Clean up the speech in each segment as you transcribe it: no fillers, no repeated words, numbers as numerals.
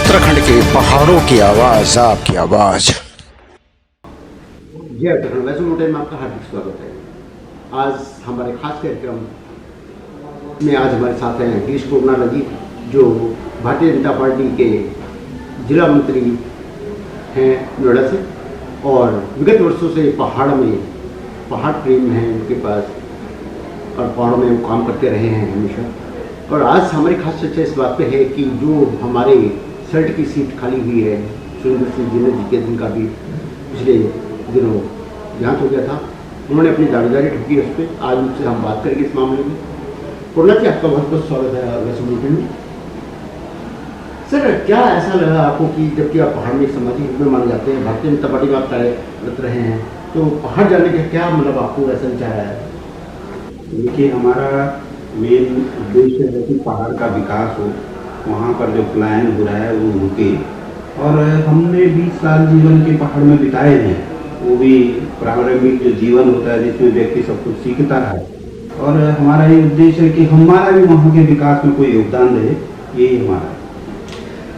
उत्तराखंड के पहाड़ों की आवाज, आपकी आवाज। जय उत्तराखंड वैसे मोटे में आपका हार्दिक स्वागत है। आज हमारे खास कार्यक्रम में आज हमारे साथ हैं गिरीश कोरनाला जी, जो भारतीय जनता पार्टी के जिला मंत्री हैं नोएडा से, और विगत वर्षों से पहाड़ प्रेम है उनके पास, और पहाड़ों में वो काम करते रहे हैं हमेशा। और आज हमारी खास चर्चा इस बात पे है कि जो हमारे सल्ट की सीट खाली हुई है, सुरेंद्र सिंह जी के जिनका भी पिछले दिनों देहांत हो गया था, उन्होंने अपनी दावेदारी ठोकी उस पर। आज उनसे हम बात करेंगे इस मामले में। कोरनाला जी, आपका बहुत बहुत स्वागत है वैसे बुलेटिन में। सर, क्या ऐसा लगा आपको कि जबकि आप पहाड़ में सामाजिक रूप में माने जाते हैं, भारतीय जनता पार्टी में आप कार्यरत रहे हैं, तो पहाड़ जाने का क्या मतलब आपको ऐसा विचार आया है? देखिए, हमारा मेन उद्देश्य है कि पहाड़ का विकास हो, वहाँ पर जो पलायन हो रहा है वो रुके। और हमने 20 साल जीवन के पहाड़ में बिताए हैं, वो भी प्रारंभिक जो जीवन होता है जिसमें व्यक्ति सब कुछ सीखता है। और हमारा ये उद्देश्य है कि हमारा भी वहाँ के विकास में कोई योगदान दे, यही हमारा है।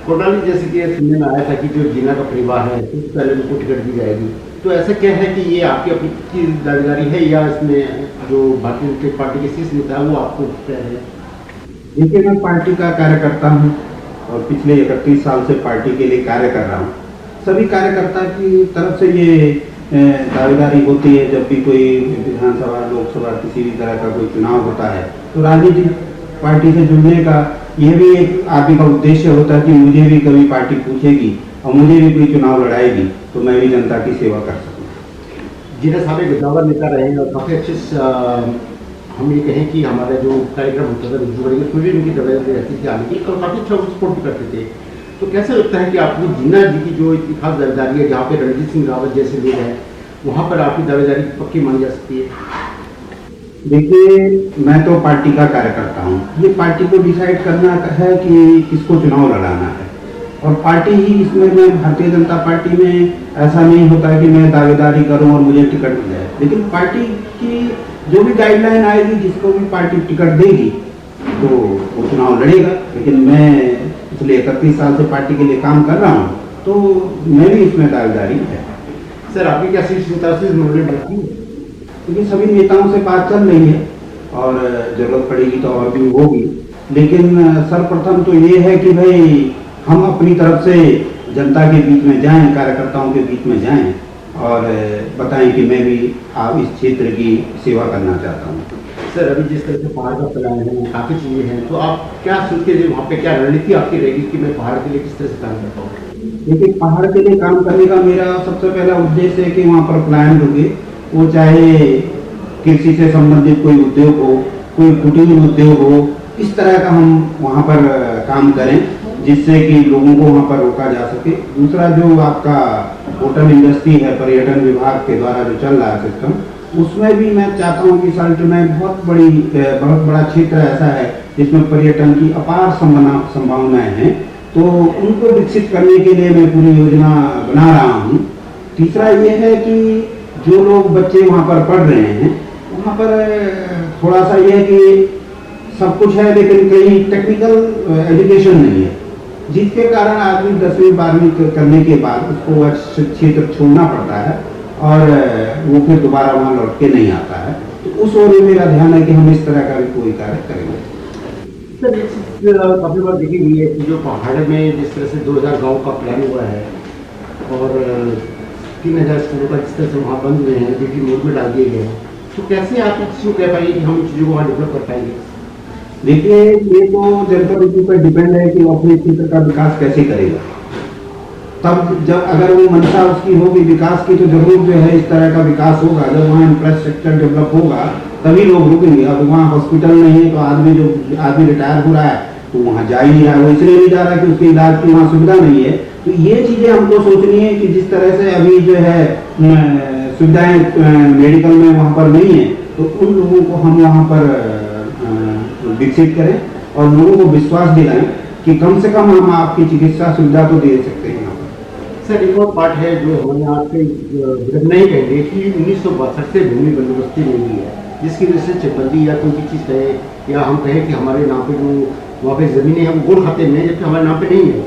कोरनाला जी, जैसे कि सुनने में आया था कि जो जीना का परिवार है सबसे पहले उनको टिकट दी जाएगी, तो ऐसा क्या है कि ये आपकी अपनी दावेदारी है या इसमें जो भारतीय जनता पार्टी के शीर्ष नेता है वो आपको तय है? देखिए, मैं पार्टी का कार्यकर्ता हूँ और पिछले 31 साल से पार्टी के लिए कार्य कर रहा हूँ। सभी कार्यकर्ता की तरफ से ये दावेदारी होती है जब भी कोई विधानसभा, लोकसभा, किसी भी तरह का कोई चुनाव होता है, तो राजनीतिक पार्टी से जुड़ने का यह भी एक आदमी का उद्देश्य होता है कि मुझे भी कभी पार्टी पूछेगी और मुझे भी कोई चुनाव लड़ाएगी तो मैं भी जनता की सेवा कर सकूँ। जिन्हें सारे गद्दावर नेता रहे हैं और काफ़ी अच्छे हम ये कहें कि हमारा जो कार्यक्रम होता था उसमें भी उनकी दावेदारी रहती थी आने की, और काफ़ी अच्छा सपोर्ट भी करते थे। तो कैसा लगता है कि आपकी जिन्ना जी की जो इतनी खास दावेदारी है, जहाँ पे रणजीत सिंह रावत जैसे लोग हैं, वहाँ पर आपकी दावेदारी पक्की मानी जा सकती है? देखिए, मैं तो पार्टी का कार्यकर्ता हूँ। ये पार्टी को डिसाइड करना है कि किसको चुनाव लड़ाना है, और पार्टी ही इसमें, मैं भारतीय जनता पार्टी में ऐसा नहीं होता है कि मैं दावेदारी करूं और मुझे टिकट मिल जाए। लेकिन पार्टी की जो भी गाइडलाइन आएगी, जिसको भी पार्टी टिकट देगी तो वो चुनाव लड़ेगा। लेकिन मैं पिछले 31 साल से पार्टी के लिए काम कर रहा हूँ, तो मैं भी इसमें दावेदारी है। सर, आपकी क्या शीर्ष नेता से मूवमेंट रहती है? क्योंकि सभी नेताओं से बात चल रही है और जरूरत पड़ेगी तो और भी होगी। लेकिन सर्वप्रथम तो ये है कि भाई हम अपनी तरफ से जनता के बीच में जाएं, कार्यकर्ताओं के बीच में जाएं और बताएं कि मैं भी आप इस क्षेत्र की सेवा करना चाहता हूं। सर, अभी जिस तरह से पहाड़ का प्लान है, काफ़ी चीज़ें हैं, तो आप क्या सोच के वहाँ पे क्या रणनीति आपकी रहेगी कि मैं पहाड़ के लिए किस तरह से काम करता हूँ? देखिए, पहाड़ के लिए काम करने का मेरा सबसे पहला उद्देश्य है कि वहाँ पर पलायन रुके। वो चाहे कृषि से संबंधित कोई उद्योग हो, कोई कुटीर उद्योग हो, इस तरह का हम वहाँ पर काम करें जिससे कि लोगों को वहाँ पर रोका जा सके। दूसरा, जो आपका होटल इंडस्ट्री है, पर्यटन विभाग के द्वारा जो चल रहा है सिस्टम, उसमें भी मैं चाहता हूँ कि सल्ट में बहुत बड़ा क्षेत्र ऐसा है जिसमें पर्यटन की अपार संभावनाएं हैं, तो उनको विकसित करने के लिए मैं पूरी योजना बना रहा हूँ। तीसरा ये है कि जो लोग बच्चे वहाँ पर पढ़ रहे हैं, वहाँ पर थोड़ा सा ये है कि सब कुछ है लेकिन कहीं टेक्निकल एजुकेशन नहीं है, जिसके कारण आदमी 10वीं 12वीं करने के बाद उसको वह क्षेत्र छोड़ना पड़ता है और वो फिर दोबारा वहाँ लौट के नहीं आता है। तो उस ओर में मेरा ध्यान है कि हम इस तरह का भी कोई कार्य करेंगे। सर, एक चीज़ काफ़ी बार देखी गई है कि जो पहाड़ में जिस तरह से 2000 गाँव का प्लान हुआ है और 3000 स्कूलों का जिस तरह से वहाँ बंद हुए हैं, जो कि मोड में डाल दिए गए हैं, तो कैसे आप इस चीज़ को कह पाएंगे कि हम चीज़ों को वहाँ डेवलप कर पाएंगे? देखिए, ये तो जनप्रतिनिधि पर डिपेंड है कि वो अपने क्षेत्र का विकास कैसे करेगा। तब जब अगर वो मंशा उसकी होगी विकास की, तो जरूर जो है इस तरह का विकास होगा। जब वहाँ इंफ्रास्ट्रक्चर डेवलप होगा तभी लोग रुकेंगे। अब वहाँ हॉस्पिटल नहीं है तो आदमी रिटायर हो रहा है तो वहाँ जा ही नहीं रहा है, वो इसलिए नहीं जा रहा कि उसके इलाज की वहाँ सुविधा नहीं है। तो ये चीज़ें हमको सोचनी है कि जिस तरह से अभी जो है सुविधाएं मेडिकल में वहाँ पर नहीं है, तो उन लोगों को हम वहाँ पर विकसित करें और लोगों को विश्वास दिलाएं कि कम से कम हम आपकी चिकित्सा सुविधा तो दे सकते हैं यहाँ पर। सर, एक और पार्ट है जो हमारे यहाँ पे नहीं कहेंगे कि 1962 से भूमि बंदोबस्ती नहीं हुई है, जिसकी वजह से चकबंदी या कोई भी चीज़ कहे या हम कहें कि हमारे नाम पे जो वहाँ पे ज़मीनें हैं वो गोल खाते में, जबकि हमारे नाम पे नहीं है।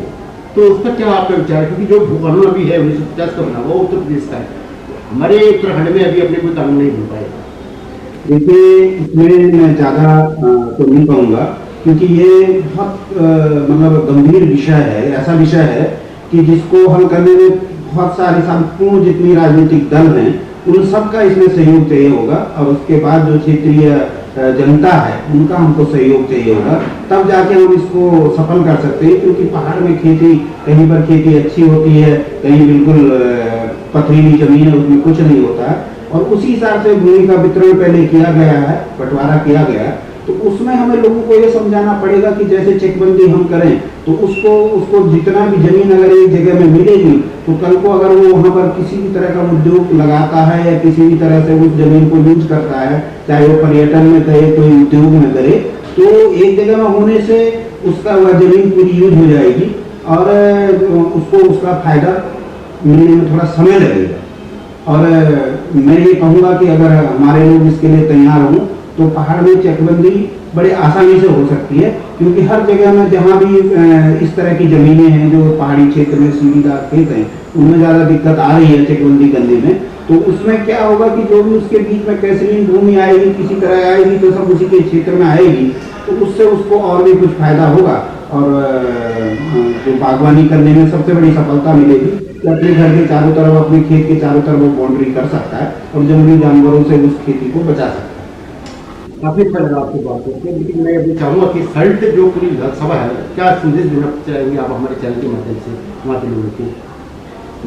तो उस पर क्या आपका विचार है? क्योंकि जो कानून अभी है 1950 का बना वो उत्तर प्रदेश का है, हमारे उत्तराखंड में अभी अपने कोई कानून नहीं बन पाएगा। देखिए, इसमें मैं ज़्यादा तो नहीं कहूँगा, क्योंकि ये बहुत मतलब गंभीर विषय है, ऐसा विषय है कि जिसको हल करने में बहुत सारे संपूर्ण जितनी राजनीतिक दल हैं उन सब का इसमें सहयोग चाहिए होगा, और उसके बाद जो क्षेत्रीय जनता है उनका हमको सहयोग चाहिए होगा, तब जाके हम इसको सफल कर सकते हैं। क्योंकि पहाड़ में खेती, कहीं पर खेती अच्छी होती है, कहीं बिल्कुल पथरीली जमीन है, उसमें कुछ नहीं होता है, और उसी हिसाब से भूमि का वितरण पहले किया गया है, बंटवारा किया गया है। तो उसमें हमें लोगों को ये समझाना पड़ेगा कि जैसे चेकबंदी हम करें तो उसको जितना भी जमीन अगर एक जगह में मिलेगी तो कल को अगर वो वहाँ पर किसी भी तरह का उद्योग लगाता है या किसी भी तरह से उस जमीन को यूज करता है, चाहे वो पर्यटन में करे, कोई उद्योग में करे, तो एक जगह में होने से उसका वह जमीन पूरी यूज हो जाएगी और उसको उसका फायदा मिलने में थोड़ा समय लगेगा। और मैं ये कहूँगा कि अगर हमारे लोग इसके लिए तैयार हों तो पहाड़ में चकबंदी बड़े आसानी से हो सकती है, क्योंकि हर जगह में जहाँ भी इस तरह की ज़मीनें हैं जो पहाड़ी क्षेत्र में सीढ़ीदार खेत हैं उनमें ज़्यादा दिक्कत आ रही है चकबंदी करने में, तो उसमें क्या होगा कि जो भी उसके बीच में कैसरीन भूमि आएगी, किसी तरह आएगी, तो सब उसी के क्षेत्र में आएगी, तो उससे उसको और भी कुछ फायदा होगा। और जो बागवानी करने में सबसे बड़ी सफलता मिलेगी कि अपने घर के चारों तरफ, अपने खेत के चारों तरफ वो बाउंड्री कर सकता है और जंगली जानवरों से उस खेती को बचा सकता है। काफी अच्छा लगा आपसे बात करके, लेकिन मैं अभी चाहूँगा कि सल्ट जो पूरी विधानसभा है, क्या संदेश देना चाहेंगे आप हमारे चैनल के माध्यम से हमारे लोगों को?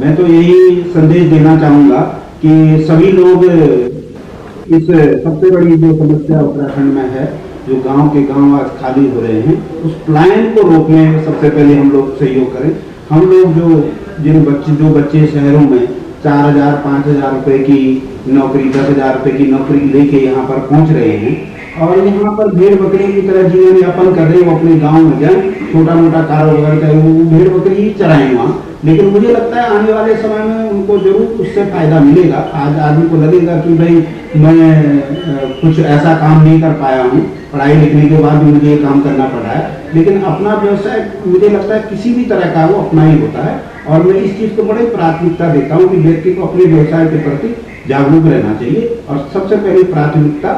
मैं तो यही संदेश देना चाहूँगा कि सभी लोग इस सबसे बड़ी जो समस्या उत्तराखंड में है, जो गांव के गांव आज खाली हो रहे हैं, उस प्लान को रोकने में सबसे पहले हम लोग सहयोग करें। हम लोग जो बच्चे शहरों में 4,000 5,000 रुपए की नौकरी, 10,000 रुपए की नौकरी लेके यहाँ पर पहुँच रहे हैं और यहाँ पर भेड़ बकरी की तरह जीवन यापन कर रहे हैं, वो अपने गाँव में जाए, छोटा मोटा कारोबार करें, वो भेड़ बकरी ही चराएं वहाँ। लेकिन मुझे लगता है आने वाले समय में उनको जरूर उससे फायदा मिलेगा। आज आदमी को लगेगा कि भाई मैं कुछ ऐसा काम नहीं कर पाया हूँ, पढ़ाई लिखने के बाद भी मुझे ये काम करना पड़ा है, लेकिन अपना व्यवसाय मुझे लगता है किसी भी तरह का वो अपना ही होता है। और मैं इस चीज़ को बड़ी प्राथमिकता देता हूँ कि व्यक्ति को अपने व्यवसाय के प्रति जागरूक रहना चाहिए और सबसे पहली प्राथमिकता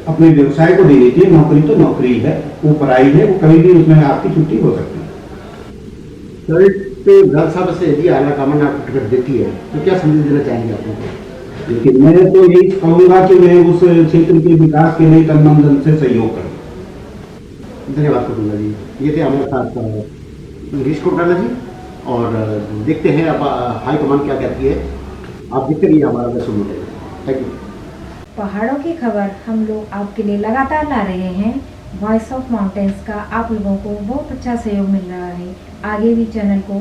अपने व्यवसाय को देनी चाहिए। नौकरी तो नौकरी है, वो पढ़ाई है, वो कभी भी उसमें आपकी छुट्टी हो सकती है। तो विधानसभा से यदि आला कमान आपको टिकट देती है तो क्या संदेश देना चाहेंगे आप लोगों को? लेकिन मैं तो यही कहूँगा कि मैं उस क्षेत्र के विकास के लिए तन मन धन से सहयोग करूँ। धन्यवाद करूँगा जी। ये थे हमारे साथ गिरीश कोटाला जी, और देखते हैं अब हाईकमान क्या कहती है। आप देखते रहिए हमारा वैसे मोटे। Thank you. पहाड़ों की खबर हम लोग आपके लिए लगातार ला रहे हैं। वॉइस ऑफ माउंटेन्स का आप लोगों को बहुत अच्छा सहयोग मिल रहा है। आगे भी चैनल को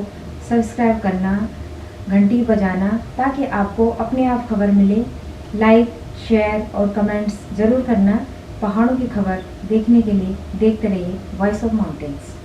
सब्सक्राइब करना, घंटी बजाना, ताकि आपको अपने आप खबर मिले। लाइक, शेयर और कमेंट्स ज़रूर करना। पहाड़ों की खबर देखने के लिए देखते रहिए वॉइस ऑफ माउंटेन्स।